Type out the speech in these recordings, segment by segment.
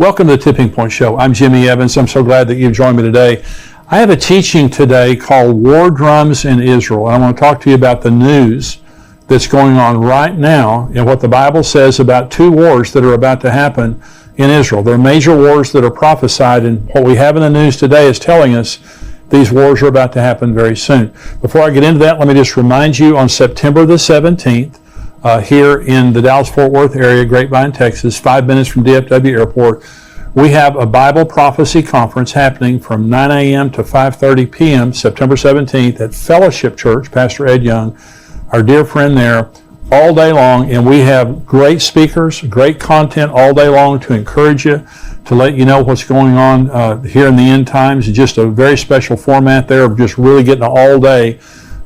Welcome to the Tipping Point Show. I'm Jimmy Evans. I'm so glad that you've joined me today. I have a teaching today called War Drums in Israel. And I want to talk to you about the news that's going on right now and what the Bible says about two wars that are about to happen in Israel. There are major wars that are prophesied, and what we have in the news today is telling us these wars are about to happen very soon. Before I get into that, let me just remind you, on September the 17th, here in the Dallas-Fort Worth area, Grapevine, Texas, 5 minutes from DFW Airport, we have a Bible Prophecy Conference happening from 9 a.m. to 5:30 p.m. September 17th at Fellowship Church, Pastor Ed Young, our dear friend there, all day long. And we have great speakers, great content all day long to encourage you, to let you know what's going on here in the end times. Just a very special format there of just really getting all day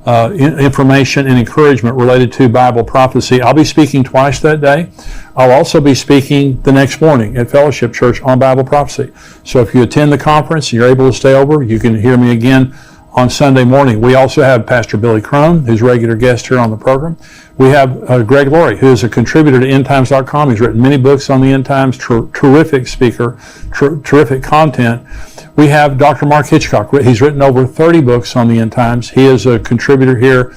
information and encouragement related to Bible prophecy. I'll be speaking twice that day. I'll also be speaking the next morning at Fellowship Church on Bible prophecy. So if you attend the conference and you're able to stay over, you can hear me again on Sunday morning. We also have Pastor Billy Crone, who's a regular guest here on the program. We have Greg Laurie, who is a contributor to endtimes.com. He's written many books on the end times, terrific speaker, terrific content. We have Dr. Mark Hitchcock. He's written over 30 books on the end times. He is a contributor here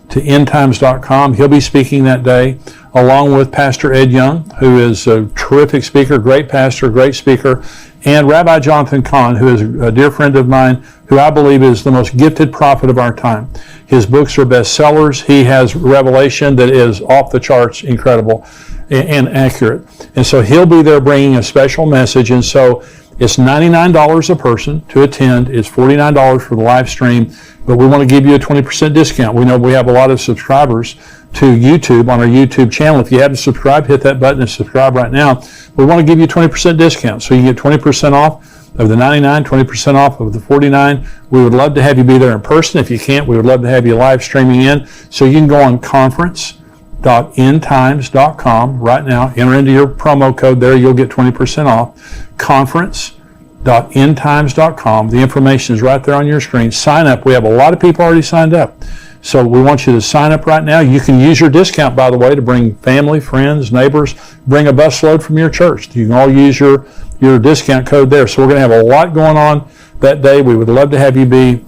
to endtimes.com. He'll be speaking that day, along with Pastor Ed Young, who is a terrific speaker, great pastor, great speaker, and Rabbi Jonathan Cahn, who is a dear friend of mine, who I believe is the most gifted prophet of our time. His books are bestsellers. He has revelation that is off the charts, incredible and accurate. And so he'll be there bringing a special message. And so it's $99 a person to attend. It's $49 for the live stream, but we want to give you a 20% discount. We know we have a lot of subscribers to YouTube on our YouTube channel. If you haven't subscribed, hit that button and subscribe right now. We want to give you a 20% discount. So you can get 20% off of the $99, 20% off of the $49. We would love to have you be there in person. If you can't, we would love to have you live streaming in. So you can go on conference.endtimes.com right now. Enter into your promo code there. You'll get 20% off. Conference.endtimes.com. The information is right there on your screen. Sign up. We have a lot of people already signed up. So we want you to sign up right now. You can use your discount, by the way, to bring family, friends, neighbors, bring a busload from your church. You can all use your discount code there. So we're going to have a lot going on that day. We would love to have you be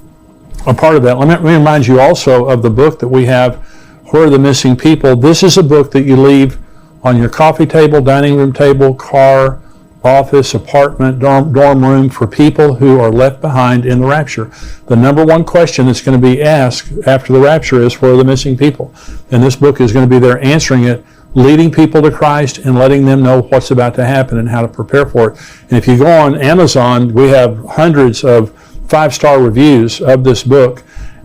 a part of that. Let me remind you also of the book that we have, Where Are the Missing People? This is a book that you leave on your coffee table, dining room table, car, office, apartment, dorm room for people who are left behind in the rapture. The number one question that's going to be asked after the rapture is, where are the missing people? And this book is going to be there answering it, leading people to Christ and letting them know what's about to happen and how to prepare for it. And if you go on Amazon, we have hundreds of 5-star reviews of this book.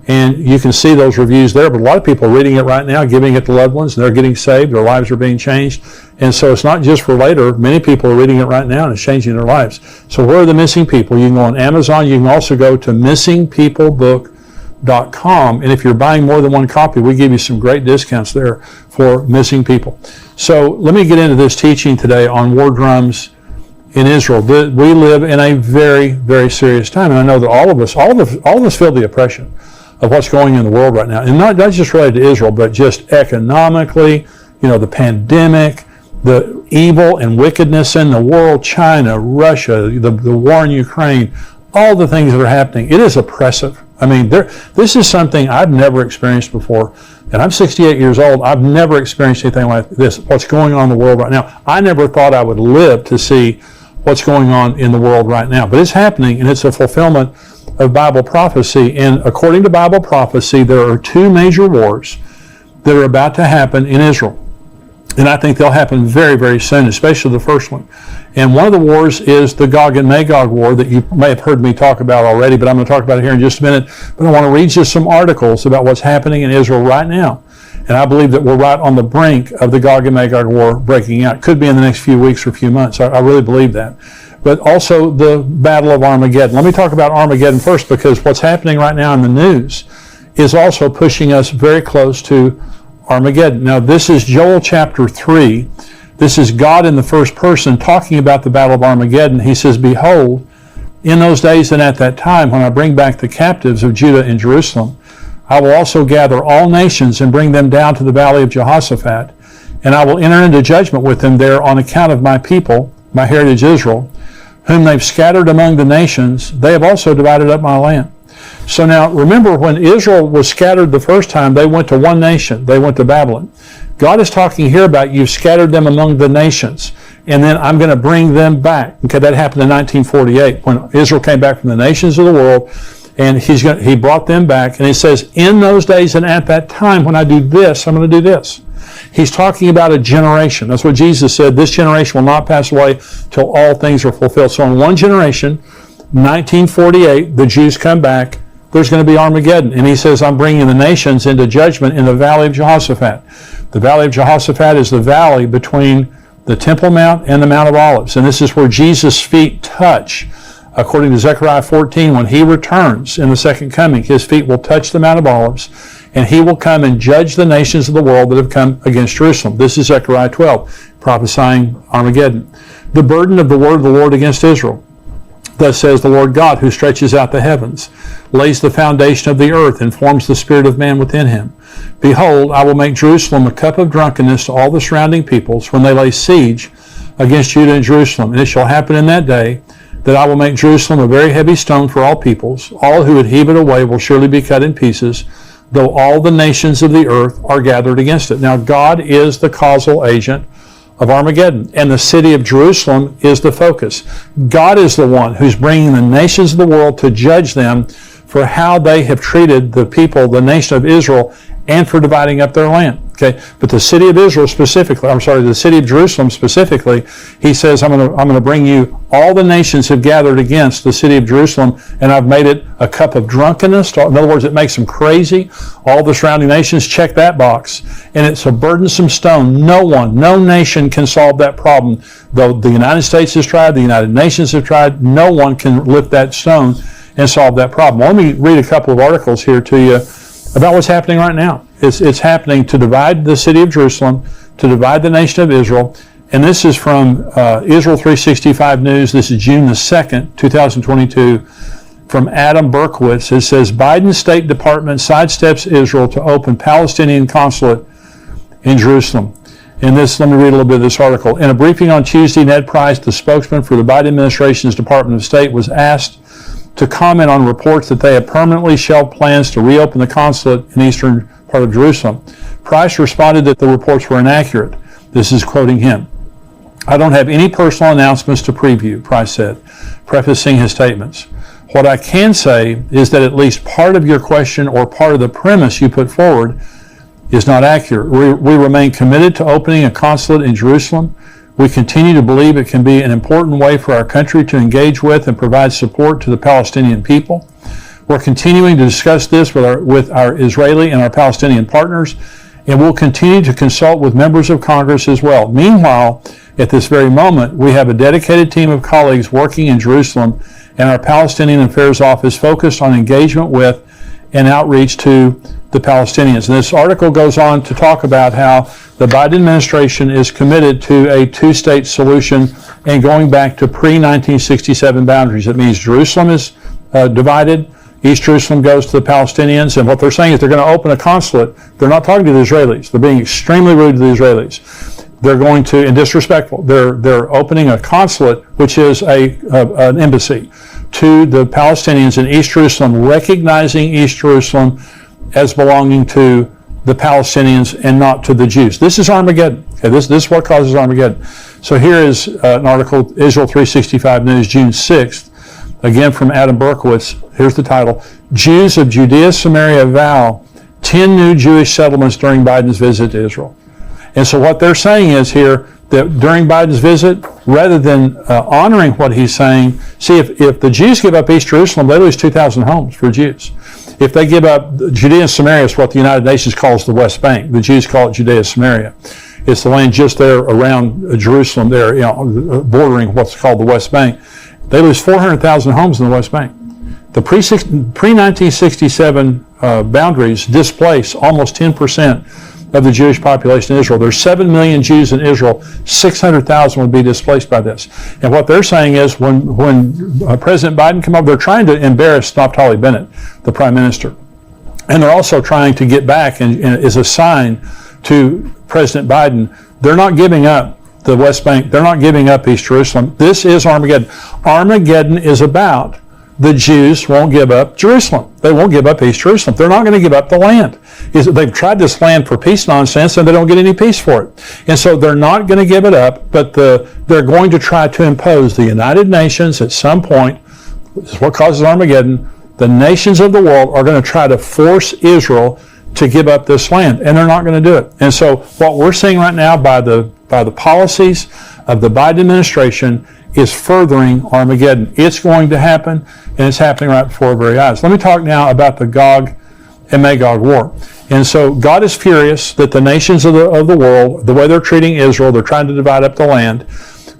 And you can see those reviews there, but a lot of people are reading it right now, giving it to loved ones, and they're getting saved, their lives are being changed. And so it's not just for later. Many people are reading it right now and it's changing their lives. So where are the missing people? You can go on Amazon. You can also go to missingpeoplebook.com. And if you're buying more than one copy, we give you some great discounts there for missing people. So let me get into this teaching today on war drums in Israel. We live in a very, very serious time. And I know that all of us feel the oppression of what's going on in the world right now. And not just related to Israel, but just economically, the pandemic, the evil and wickedness in the world, China, Russia, the war in Ukraine, all the things that are happening. It is oppressive. I mean, this is something I've never experienced before. And I'm 68 years old. I've never experienced anything like this, what's going on in the world right now. I never thought I would live to see what's going on in the world right now. But it's happening, and it's a fulfillment of Bible prophecy. And according to Bible prophecy, there are two major wars that are about to happen in Israel. And I think they'll happen very, very soon, especially the first one. And one of the wars is the Gog and Magog war that you may have heard me talk about already, but I'm going to talk about it here in just a minute. But I want to read you some articles about what's happening in Israel right now. And I believe that we're right on the brink of the Gog and Magog war breaking out. Could be in the next few weeks or few months. I really believe that. But also the Battle of Armageddon. Let me talk about Armageddon first, because what's happening right now in the news is also pushing us very close to Armageddon. Now, this is Joel chapter 3. This is God in the first person talking about the Battle of Armageddon. He says, "Behold, in those days and at that time, when I bring back the captives of Judah and Jerusalem, I will also gather all nations and bring them down to the valley of Jehoshaphat, and I will enter into judgment with them there on account of my people, my heritage Israel, whom they've scattered among the nations, they have also divided up my land. So now, remember, when Israel was scattered the first time, they went to one nation. They went to Babylon. God is talking here about you've scattered them among the nations, and then I'm going to bring them back. Okay, that happened in 1948 when Israel came back from the nations of the world, and he brought them back. And he says, in those days and at that time, when I do this, I'm going to do this. He's talking about a generation. That's what Jesus said. This generation will not pass away till all things are fulfilled. So in one generation, 1948, the Jews come back. There's going to be Armageddon. And he says, I'm bringing the nations into judgment in the Valley of Jehoshaphat. The Valley of Jehoshaphat is the valley between the Temple Mount and the Mount of Olives. And this is where Jesus' feet touch. According to Zechariah 14, when he returns in the second coming, his feet will touch the Mount of Olives, and he will come and judge the nations of the world that have come against Jerusalem. This is Zechariah 12, prophesying Armageddon. The burden of the word of the Lord against Israel. Thus says the Lord God, who stretches out the heavens, lays the foundation of the earth, and forms the spirit of man within him. Behold, I will make Jerusalem a cup of drunkenness to all the surrounding peoples when they lay siege against Judah and Jerusalem. And it shall happen in that day that I will make Jerusalem a very heavy stone for all peoples. All who would heave it away will surely be cut in pieces, though all the nations of the earth are gathered against it. Now, God is the causal agent of Armageddon, and the city of Jerusalem is the focus. God is the one who's bringing the nations of the world to judge them for how they have treated the people, the nation of Israel, and for dividing up their land. Okay, but the city of Israel specifically, the city of Jerusalem specifically, he says, I'm going to bring you, all the nations have gathered against the city of Jerusalem, and I've made it a cup of drunkenness. In other words, it makes them crazy. All the surrounding nations, check that box. And it's a burdensome stone. No nation can solve that problem. Though the United States has tried, the United Nations have tried, no one can lift that stone and solve that problem. Well, let me read a couple of articles here to you about what's happening right now. It's happening to divide the city of Jerusalem, to divide the nation of Israel. And this is from Israel 365 News. This is June the 2nd, 2022, from Adam Berkowitz. It says, Biden's State Department sidesteps Israel to open Palestinian consulate in Jerusalem. And this, let me read a little bit of this article. In a briefing on Tuesday, Ned Price, the spokesman for the Biden administration's Department of State, was asked to comment on reports that they have permanently shelved plans to reopen the consulate in eastern part of Jerusalem. Price responded that the reports were inaccurate. This is quoting him. I don't have any personal announcements to preview, Price said, prefacing his statements. What I can say is that at least part of your question or part of the premise you put forward is not accurate. We remain committed to opening a consulate in Jerusalem. We continue to believe it can be an important way for our country to engage with and provide support to the Palestinian people. We're continuing to discuss this with our Israeli and our Palestinian partners, and we'll continue to consult with members of Congress as well. Meanwhile, at this very moment, we have a dedicated team of colleagues working in Jerusalem and our Palestinian Affairs Office focused on engagement with and outreach to the Palestinians. And this article goes on to talk about how the Biden administration is committed to a two-state solution and going back to pre-1967 boundaries. It means Jerusalem is divided. East Jerusalem goes to the Palestinians, and what they're saying is they're going to open a consulate. They're not talking to the Israelis. They're being extremely rude to the Israelis. They're going to, and disrespectful, they're opening a consulate, which is an embassy, to the Palestinians in East Jerusalem, recognizing East Jerusalem as belonging to the Palestinians and not to the Jews. This is Armageddon. Okay, this is what causes Armageddon. So here is an article, Israel 365 News, June 6th, again from Adam Berkowitz. Here's the title. Jews of Judea, Samaria vow 10 new Jewish settlements during Biden's visit to Israel. And so what they're saying is here that during Biden's visit, rather than honoring what he's saying, see, if the Jews give up East Jerusalem, they lose 2,000 homes for Jews. If they give up Judea and Samaria, is what the United Nations calls the West Bank. The Jews call it Judea and Samaria. It's the land just there around Jerusalem, there, bordering what's called the West Bank. They lose 400,000 homes in the West Bank. The pre-1967 boundaries displace almost 10% of the Jewish population in Israel. There's 7 million Jews in Israel. 600,000 would be displaced by this. And what they're saying is when President Biden came up, they're trying to embarrass Naftali Bennett, the prime minister. And they're also trying to get back, and as a sign to President Biden, they're not giving up the West Bank. They're not giving up East Jerusalem. This is Armageddon. Armageddon is about the Jews won't give up Jerusalem. They won't give up East Jerusalem. They're not going to give up the land. They've tried this land for peace nonsense, and they don't get any peace for it. And so they're not going to give it up, but they're going to try to impose the United Nations at some point. This is what causes Armageddon. The nations of the world are going to try to force Israel to give up this land, and they're not going to do it. And so what we're seeing right now by the policies of the Biden administration is furthering Armageddon. It's going to happen, and it's happening right before our very eyes. Let me talk now about the Gog and Magog war. And so God is furious that the nations of the world, the way they're treating Israel, they're trying to divide up the land.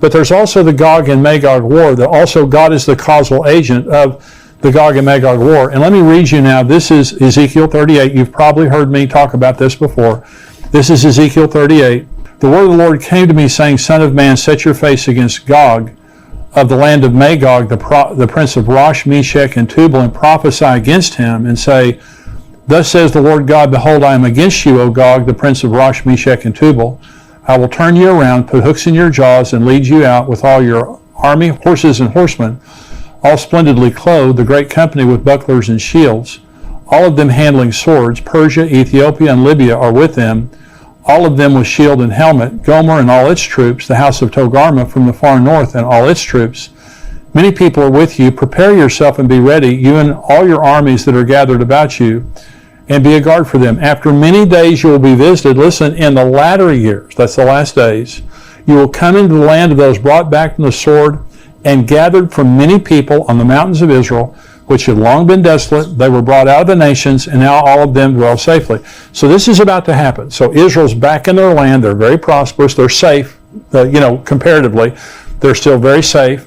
But there's also the Gog and Magog war, that also God is the causal agent of the Gog and Magog war. And let me read you now. This is Ezekiel 38. You've probably heard me talk about this before. This is Ezekiel 38. The word of the Lord came to me, saying, Son of man, set your face against Gog of the land of Magog, the prince of Rosh, Meshech, and Tubal, and prophesy against him, and say, Thus says the Lord God, Behold, I am against you, O Gog, the prince of Rosh, Meshech, and Tubal. I will turn you around, put hooks in your jaws, and lead you out with all your army, horses and horsemen, all splendidly clothed, the great company with bucklers and shields, all of them handling swords. Persia, Ethiopia, and Libya are with them, all of them with shield and helmet. Gomer and all its troops, the house of Togarmah from the far north and all its troops. Many people are with you. Prepare yourself and be ready, you and all your armies that are gathered about you, and be a guard for them. After many days you will be visited. Listen, in the latter years, that's the last days, you will come into the land of those brought back from the sword and gathered from many people on the mountains of Israel, which had long been desolate. They were brought out of the nations, and now all of them dwell safely. So this is about to happen. So Israel's back in their land. They're very prosperous. They're safe, comparatively. They're still very safe.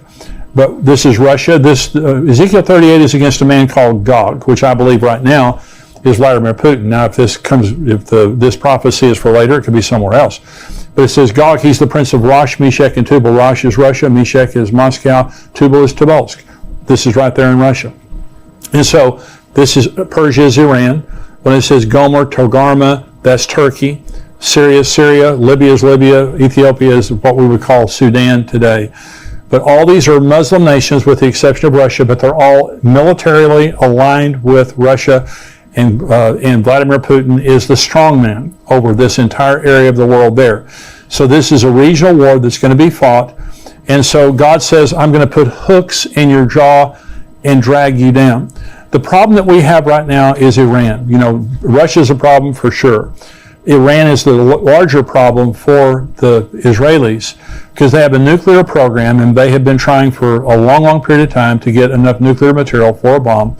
But this is Russia. This Ezekiel 38 is against a man called Gog, which I believe right now is Vladimir Putin. Now, if this prophecy is for later, it could be somewhere else. But it says Gog, he's the prince of Rosh, Meshech, and Tubal. Rosh is Russia, Meshech is Moscow, Tubal is Tobolsk. This is right there in Russia. And so this is Persia is Iran. When it says Gomer, Togarmah, that's Turkey. Syria is Syria. Libya is Libya. Ethiopia is what we would call Sudan today. But all these are Muslim nations with the exception of Russia, but they're all militarily aligned with Russia. And Vladimir Putin is the strongman over this entire area of the world there. So this is a regional war that's going to be fought. And so God says, I'm going to put hooks in your jaw and drag you down. The problem that we have right now is Iran. Russia's a problem for sure. Iran is the larger problem for the Israelis because they have a nuclear program, and they have been trying for a long, long period of time to get enough nuclear material for a bomb.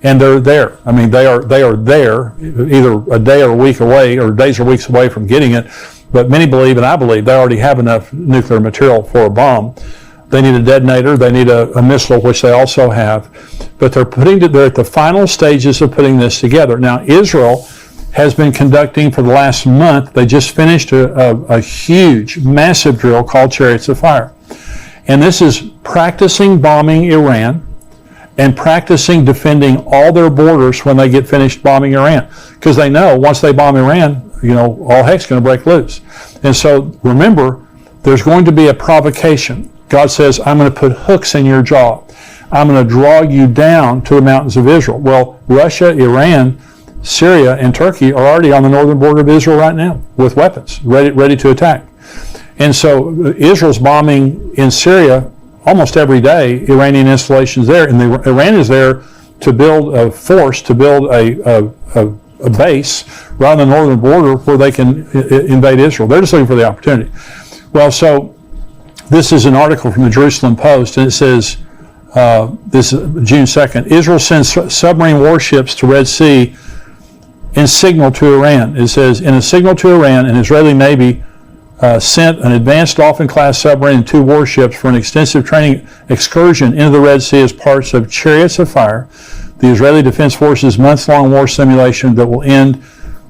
And they're there. I mean, they are there, either a day or a week away, or days or weeks away from getting it. But many believe, and I believe, they already have enough nuclear material for a bomb. They need a detonator. They need a missile, which they also have. But they're at the final stages of putting this together. Now, Israel has been conducting for the last month. They just finished a huge, massive drill called Chariots of Fire. And this is practicing bombing Iran and practicing defending all their borders when they get finished bombing Iran. Because they know once they bomb Iran, all heck's going to break loose. And so remember, there's going to be a provocation. God says, I'm going to put hooks in your jaw. I'm going to draw you down to the mountains of Israel. Well, Russia, Iran, Syria, and Turkey are already on the northern border of Israel right now with weapons, ready to attack. And so Israel's bombing in Syria almost every day, Iranian installations there, and Iran is there to build a force, to build a base right on the northern border where they can invade Israel. They're just looking for the opportunity. Well, so this is an article from the Jerusalem Post, and it says, this is June 2nd, Israel sends submarine warships to Red Sea in signal to Iran. It says, in a signal to Iran, an Israeli Navy sent an advanced Dolphin-class submarine and 2 warships for an extensive training excursion into the Red Sea as parts of Chariots of Fire, the Israeli Defense Forces' months-long war simulation that will end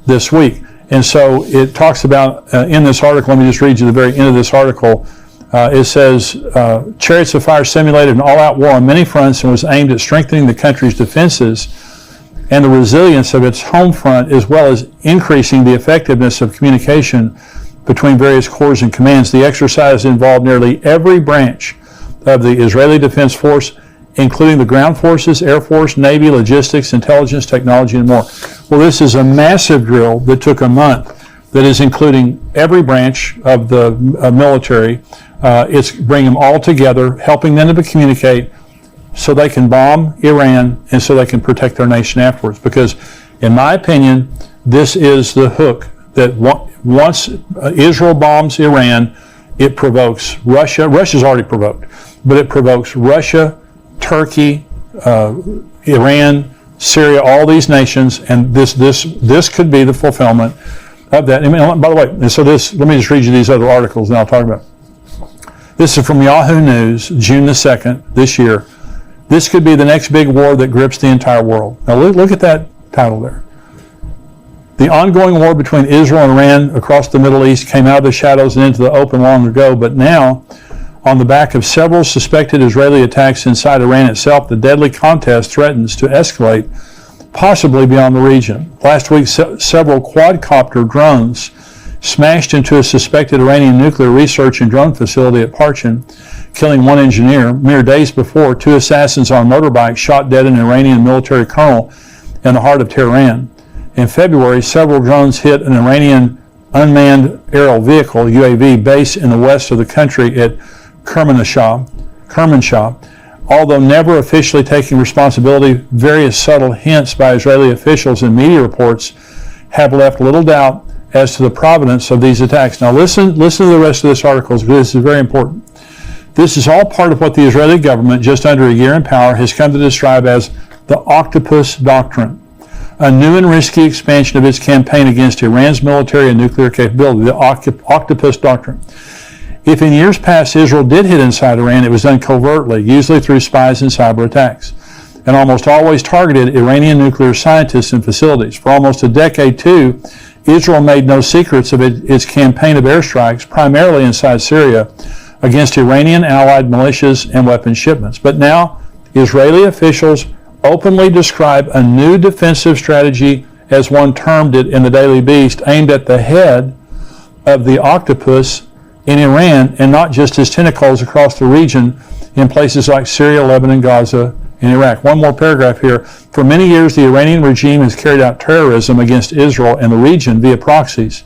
this week. And so it talks about, in this article, let me just read you the very end of this article, it says, Chariots of Fire simulated an all-out war on many fronts and was aimed at strengthening the country's defenses and the resilience of its home front, as well as increasing the effectiveness of communication between various corps and commands. The exercise involved nearly every branch of the Israeli Defense Force, including the ground forces, Air Force, Navy, logistics, intelligence, technology, and more. Well, this is a massive drill that took a month that is including every branch of the military. It's bringing them all together, helping them to communicate so they can bomb Iran and so they can protect their nation afterwards. Because, in my opinion, this is the hook that once Israel bombs Iran, it provokes Russia. Russia's already provoked, but it provokes Russia, Turkey, Iran, Syria, all these nations, and this could be the fulfillment of that. I mean, by the way, and so let me just read you these other articles and I'll talk about it. This is from Yahoo News, June the 2nd, this year. This could be the next big war that grips the entire world. Now look at that title there. The ongoing war between Israel and Iran across the Middle East came out of the shadows and into the open long ago, but now, on the back of several suspected Israeli attacks inside Iran itself, the deadly contest threatens to escalate, possibly beyond the region. Last week, several quadcopter drones smashed into a suspected Iranian nuclear research and drone facility at Parchin, killing one engineer. Mere days before, two assassins on motorbikes shot dead an Iranian military colonel in the heart of Tehran. In February, several drones hit an Iranian unmanned aerial vehicle, UAV, base in the west of the country at Kermanshah. Although never officially taking responsibility, various subtle hints by Israeli officials and media reports have left little doubt as to the provenance of these attacks. Now listen to the rest of this article, because this is very important. This is all part of what the Israeli government, just under a year in power, has come to describe as the Octopus Doctrine, a new and risky expansion of its campaign against Iran's military and nuclear capability, the Octopus Doctrine. If in years past Israel did hit inside Iran, it was done covertly, usually through spies and cyber attacks, and almost always targeted Iranian nuclear scientists and facilities. For almost a decade, too, Israel made no secrets of its campaign of airstrikes, primarily inside Syria, against Iranian allied militias and weapons shipments. But now, Israeli officials openly describe a new defensive strategy, as one termed it in the Daily Beast, aimed at the head of the octopus in Iran, and not just his tentacles across the region in places like Syria, Lebanon, Gaza, and Iraq. One more paragraph here. For many years, the Iranian regime has carried out terrorism against Israel and the region via proxies.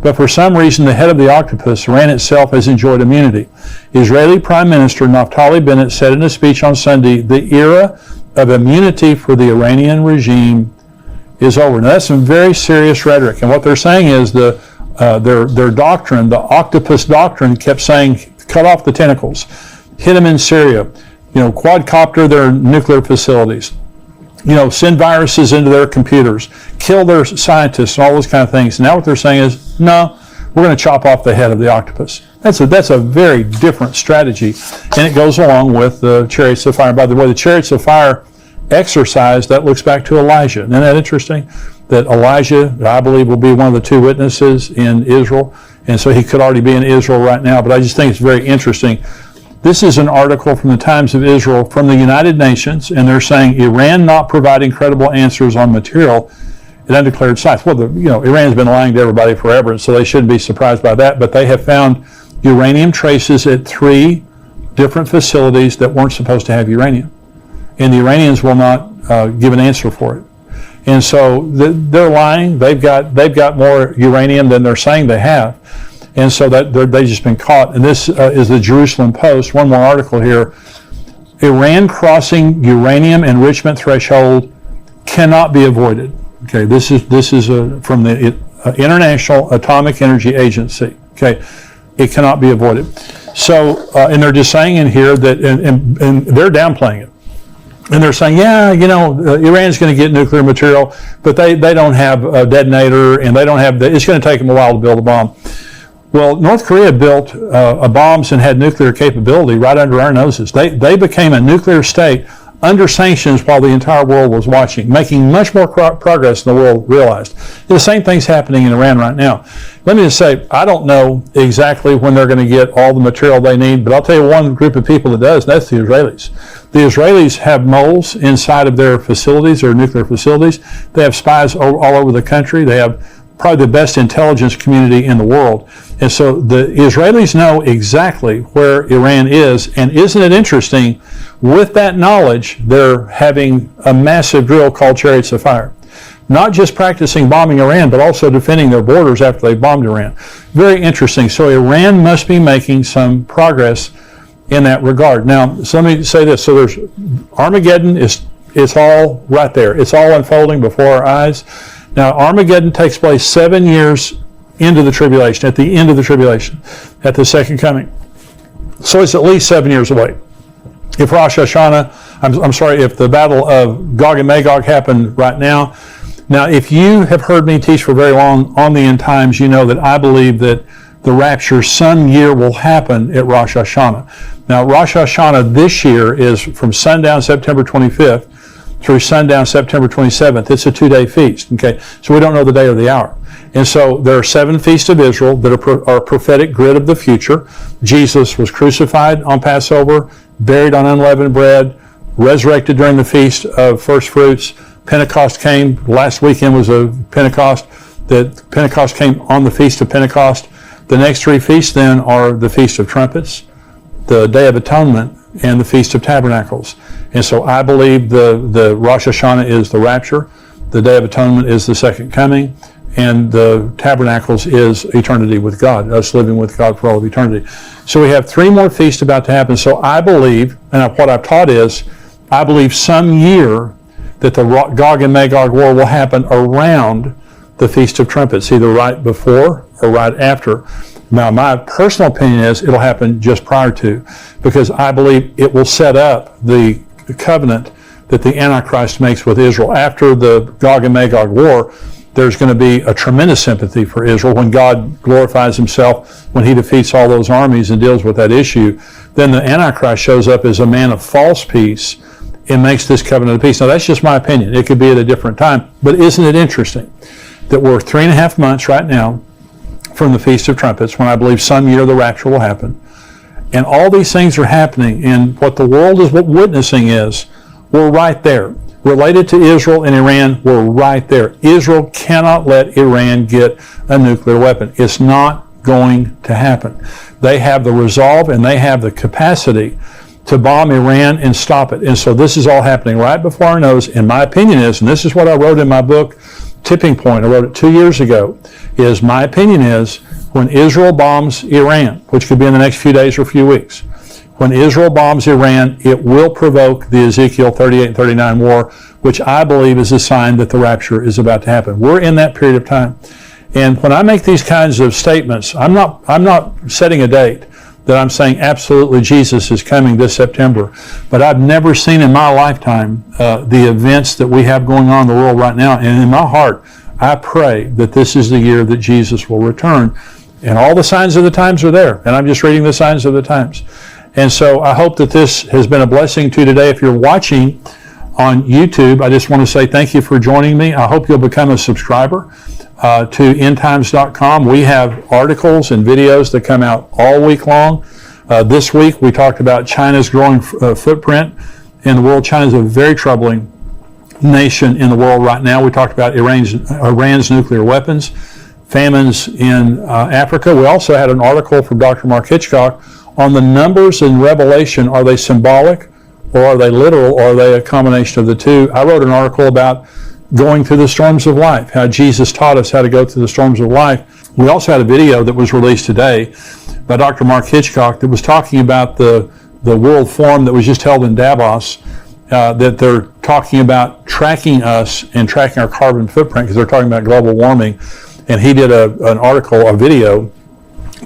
But for some reason, the head of the octopus, Iran itself, has enjoyed immunity. Israeli Prime Minister Naftali Bennett said in a speech on Sunday, the era of immunity for the Iranian regime is over. Now, that's some very serious rhetoric. And what they're saying is their doctrine, the Octopus Doctrine, kept saying, cut off the tentacles, hit them in Syria, quadcopter their nuclear facilities, send viruses into their computers, kill their scientists, and all those kind of things. Now what they're saying is, no, we're going to chop off the head of the octopus. That's a very different strategy, and it goes along with the chariots of fire. By the way, the chariots of fire exercise, that looks back to Elijah. Isn't that interesting? That Elijah, I believe, will be one of the two witnesses in Israel, and so he could already be in Israel right now, but I just think it's very interesting. This is an article from the Times of Israel from the United Nations, and they're saying Iran not providing credible answers on material at undeclared sites. Well, Iran's been lying to everybody forever, and so they shouldn't be surprised by that, but they have found uranium traces at 3 different facilities that weren't supposed to have uranium, and the Iranians will not give an answer for it. And so they're lying. They've got more uranium than they're saying they have. And so that they've just been caught. And this is the Jerusalem Post. One more article here. Iran crossing uranium enrichment threshold cannot be avoided. Okay, this is from the International Atomic Energy Agency. Okay, it cannot be avoided. So, and they're just saying in here that, and they're downplaying it. And they're saying, Iran's going to get nuclear material, but they don't have a detonator, and they don't have, it's going to take them a while to build a bomb. Well, North Korea built bombs and had nuclear capability right under our noses. They became a nuclear state under sanctions while the entire world was watching, making much more progress than the world realized. The same thing's happening in Iran right now. Let me just say, I don't know exactly when they're going to get all the material they need, but I'll tell you one group of people that does, and that's the Israelis. The Israelis have moles inside of their facilities, their nuclear facilities. They have spies all over the country. They have probably the best intelligence community in the world. And so the Israelis know exactly where Iran is. And isn't it interesting, with that knowledge, they're having a massive drill called Chariots of Fire. Not just practicing bombing Iran, but also defending their borders after they bombed Iran. Very interesting. So Iran must be making some progress in that regard. Now, so let me say this. So there's Armageddon, it's all right there. It's all unfolding before our eyes. Now, Armageddon takes place 7 years into the tribulation, at the end of the tribulation, at the second coming. So it's at least 7 years away. If Rosh Hashanah, I'm sorry, if the battle of Gog and Magog happened right now. Now, if you have heard me teach for very long on the end times, you know that I believe that the rapture some year will happen at Rosh Hashanah. Now, Rosh Hashanah this year is from sundown September 25th through sundown September 27th. It's a 2-day feast, okay? So we don't know the day or the hour. And so there are 7 feasts of Israel that are a prophetic grid of the future. Jesus was crucified on Passover, buried on unleavened bread, resurrected during the Feast of First Fruits. Pentecost came. Last weekend was a Pentecost. That Pentecost came on the Feast of Pentecost. The next 3 feasts then are the Feast of Trumpets, the Day of Atonement, and the Feast of Tabernacles. And so I believe the Rosh Hashanah is the rapture, the Day of Atonement is the second coming, and the Tabernacles is eternity with God, us living with God for all of eternity. So we have 3 more feasts about to happen. So I believe, and what I've taught is, I believe some year that the Gog and Magog war will happen around the Feast of Trumpets, either right before or right after. Now, my personal opinion is it'll happen just prior to, because I believe it will set up the covenant that the Antichrist makes with Israel. After the Gog and Magog war, there's going to be a tremendous sympathy for Israel when God glorifies himself, when he defeats all those armies and deals with that issue. Then the Antichrist shows up as a man of false peace and makes this covenant of peace. Now, that's just my opinion. It could be at a different time. But isn't it interesting that we're 3.5 months right now from the Feast of Trumpets, when I believe some year the rapture will happen. And all these things are happening, and what the world is witnessing is, we're right there. Related to Israel and Iran, we're right there. Israel cannot let Iran get a nuclear weapon. It's not going to happen. They have the resolve and they have the capacity to bomb Iran and stop it. And so this is all happening right before our nose. And my opinion is, and this is what I wrote in my book, Tipping Point, I wrote it 2 years ago, is my opinion is when Israel bombs Iran, which could be in the next few days or few weeks, when Israel bombs Iran, it will provoke the Ezekiel 38 and 39 war, which I believe is a sign that the rapture is about to happen. We're in that period of time. And when I make these kinds of statements, I'm not setting a date that I'm saying absolutely Jesus is coming this September. But I've never seen in my lifetime the events that we have going on in the world right now. And in my heart, I pray that this is the year that Jesus will return. And all the signs of the times are there. And I'm just reading the signs of the times. And so I hope that this has been a blessing to you today. If you're watching on YouTube, I just want to say thank you for joining me. I hope you'll become a subscriber to endtimes.com. We have articles and videos that come out all week long. This week we talked about China's growing footprint in the world. China is a very troubling nation in the world right now. We talked about Iran's nuclear weapons, famines in Africa. We also had an article from Dr. Mark Hitchcock on the numbers in Revelation. Are they symbolic or are they literal, or are they a combination of the two? I wrote an article about going through the storms of life, how Jesus taught us how to go through the storms of life. We also had a video that was released today by Dr. Mark Hitchcock that was talking about the World Forum that was just held in Davos, that they're talking about tracking us and tracking our carbon footprint because they're talking about global warming. And he did an article, a video,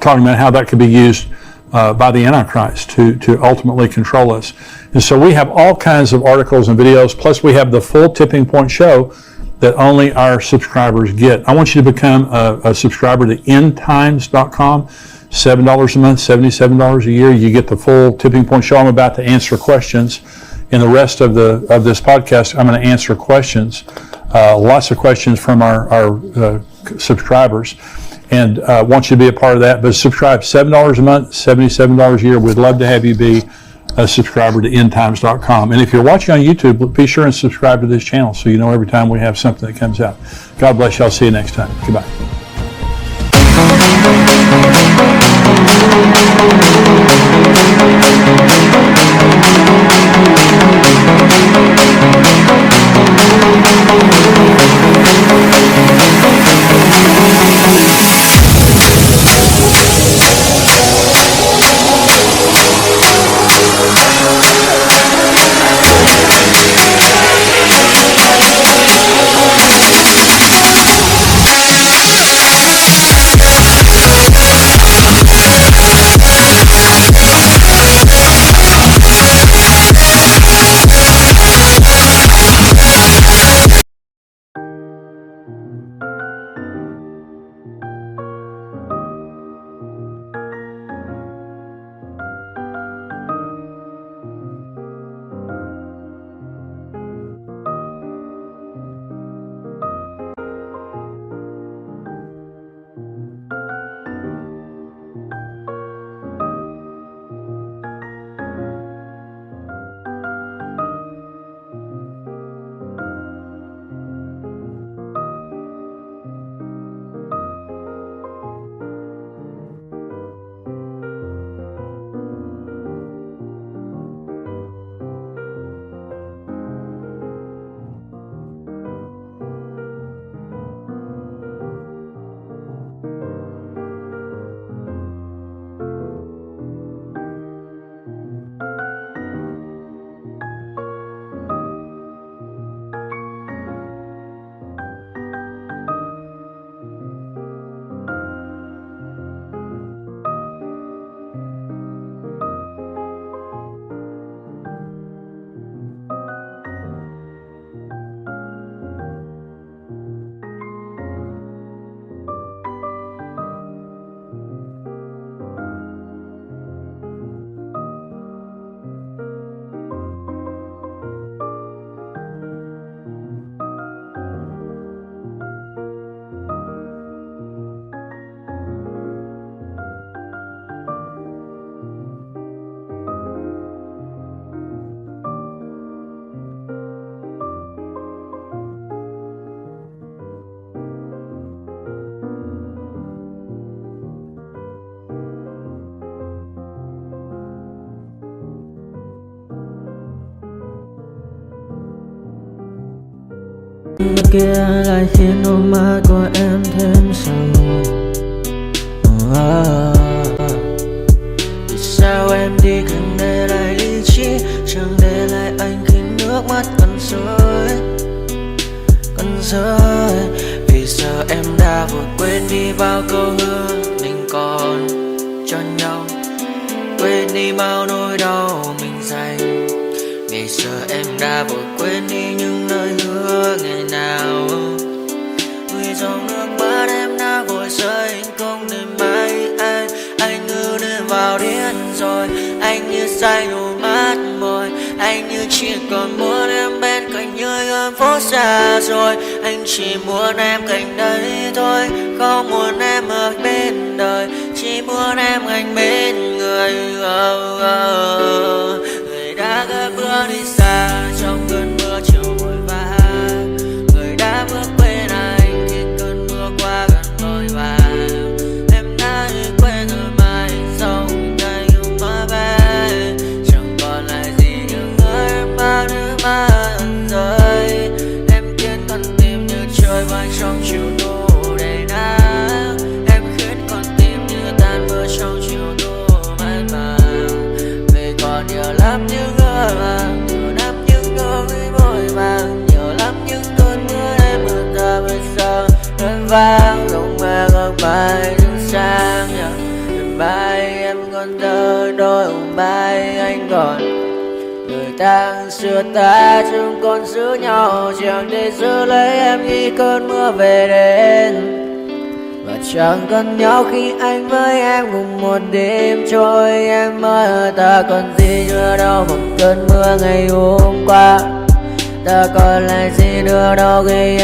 talking about how that could be used by the Antichrist to ultimately control us. And so we have all kinds of articles and videos, plus we have the full Tipping Point show that only our subscribers get. I want you to become a subscriber to endtimes.com, $7 a month, $77 a year. You get the full Tipping Point show. I'm about to answer questions. In the rest of this podcast, I'm going to answer questions, lots of questions from our subscribers. And want you to be a part of that. But subscribe, $7 a month, $77 a year. We'd love to have you be a subscriber to endtimes.com. And if you're watching on YouTube, be sure and subscribe to this channel so you know every time we have something that comes out. God bless you. I'll see you next time. Goodbye. Người kia lại khiến đôi mắt của em thêm sầu. Vì sao em đi không để lại lý trí, chẳng để lại anh khi nước mắt cần rơi. Vì giờ em đã vội quên đi bao câu hứa mình còn cho nhau, quên đi bao nỗi đau mình dành. Vì giờ em đã vội quên đi những lời hứa ngày nào. Vì dòng nước mắt em đã vội rơi, anh không thể mãi anh như đến vào điên rồi. Anh như say đôi mắt môi, anh như chỉ còn muốn em bên cạnh như ở phố xa rồi. Anh chỉ muốn em cạnh đấy thôi, không muốn em ở bên đời, chỉ muốn em anh bên người. Người đã gỡ bước đi xa trong cơn mưa chiều vội vã, người đã bước bên anh khi cơn mưa qua gần vội vã. Em đã quên rồi mai sau đây không nói về, chẳng còn lại gì những người em bao nước mắt rơi. Em khiến con tim như trôi bay trong chiều thu đầy nắng, em khiến con tim như tan vỡ trong chiều thu mát màng. Vì còn nhiều lắm những người mà nhiều lắm những nỗi vội vàng, nhiều lắm những cơn mưa em mưa ta bây giờ đơn vang rộng mơ ngược bài những sáng. Đêm mai em còn thơ đôi mai anh còn người ta xưa ta chúng còn giữ nhau, chẳng thể giữ lấy em khi cơn mưa về đến. Và chẳng cần nhau khi anh với em cùng một đêm trôi. Em mơ ta còn gì nữa đâu một cơn mưa ngày hôm qua, ta còn lại gì nữa đâu khi